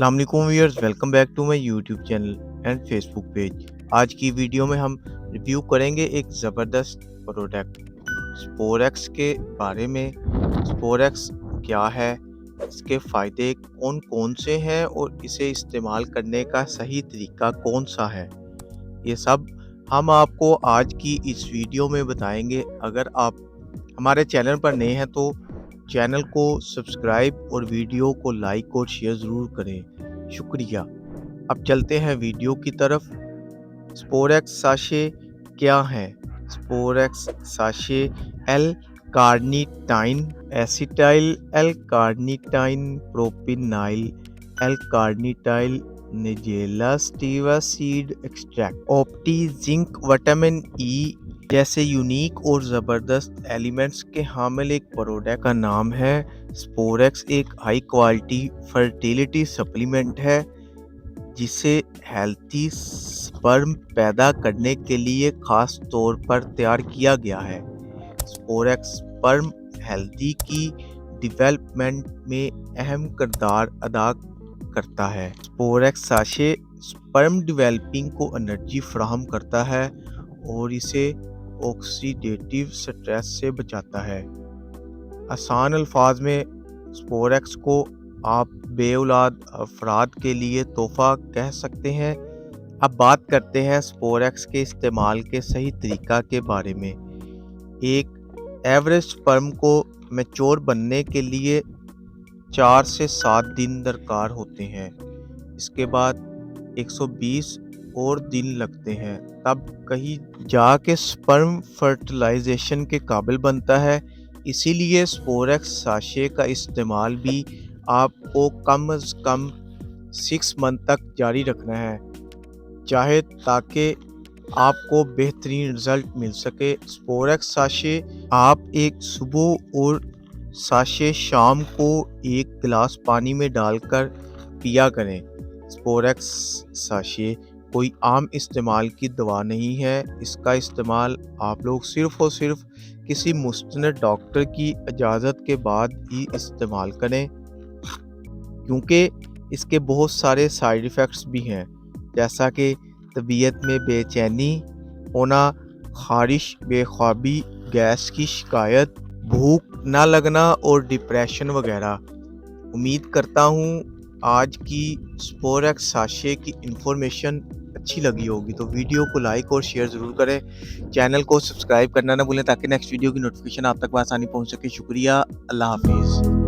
अस्सलाम वालेकुम viewers, welcome back to my YouTube channel and Facebook page. आज की वीडियो में हम रिव्यू करेंगे एक ज़बरदस्त प्रोडक्ट स्पोरेक्स के बारे में। स्पोरेक्स क्या है, इसके फ़ायदे कौन कौन से हैं और इसे इस्तेमाल करने का सही तरीका कौन सा है, ये सब हम आपको आज की इस वीडियो में बताएंगे। अगर आप हमारे चैनल पर नए हैं तो चैनल को सब्सक्राइब और वीडियो को लाइक और शेयर ज़रूर करें, शुक्रिया। अब चलते हैं वीडियो की तरफ। स्पोरेक्स साशे क्या है? Sporex sachet L carnitine acetyl L carnitine propionyl L carnitine nigella stevia seed extract opti zinc vitamin E जैसे यूनिक और ज़बरदस्त एलिमेंट्स के हामिल एक प्रोडक्ट का नाम है। स्पोरेक्स एक हाई क्वालिटी फर्टिलिटी सप्लीमेंट है जिसे हेल्थी स्पर्म पैदा करने के लिए खास तौर पर तैयार किया गया है। स्पोरेक्स स्पर्म हेल्थी की डेवलपमेंट में अहम किरदार अदा करता है। स्पोरेक्स साशे स्पर्म डेवलपिंग को एनर्जी फराहम करता है और इसे ऑक्सीडेटिव स्ट्रेस से बचाता है। आसान अल्फाज में स्पोरेक्स को आप बेऔलाद अफराद के लिए तोहफा कह सकते हैं। अब बात करते हैं स्पोरेक्स के इस्तेमाल के सही तरीका के बारे में। एक एवरेज स्पर्म को मैच्योर बनने के लिए 4 से 7 दिन दरकार होते हैं। इसके बाद 120 और दिन लगते हैं, तब कहीं जाके स्पर्म फर्टिलाइजेशन के काबिल बनता है। इसीलिए स्पोरेक्स साशे का इस्तेमाल भी आपको कम से कम 6 मंथ तक जारी रखना है चाहे, ताकि आपको बेहतरीन रिजल्ट मिल सके। स्पोरेक्स साशे आप एक सुबह और साशे शाम को एक गिलास पानी में डालकर पिया करें। स्पोरेक्स साशे कोई आम इस्तेमाल की दवा नहीं है। इसका इस्तेमाल आप लोग सिर्फ़ और सिर्फ किसी मुस्तनद डॉक्टर की इजाज़त के बाद ही इस्तेमाल करें, क्योंकि इसके बहुत सारे साइड इफ़ेक्ट्स भी हैं, जैसा कि तबीयत में बेचैनी होना, ख़ारिश, बेख्वाबी, गैस की शिकायत, भूख ना लगना और डिप्रेशन वगैरह। उम्मीद करता हूँ आज की स्पोरेक्स साशे की इन्फॉर्मेशन अच्छी लगी होगी, तो वीडियो को लाइक और शेयर ज़रूर करें। चैनल को सब्सक्राइब करना ना भूलें ताकि नेक्स्ट वीडियो की नोटिफिकेशन आप तक आसानी पहुँच सके। शुक्रिया, अल्लाह हाफिज़।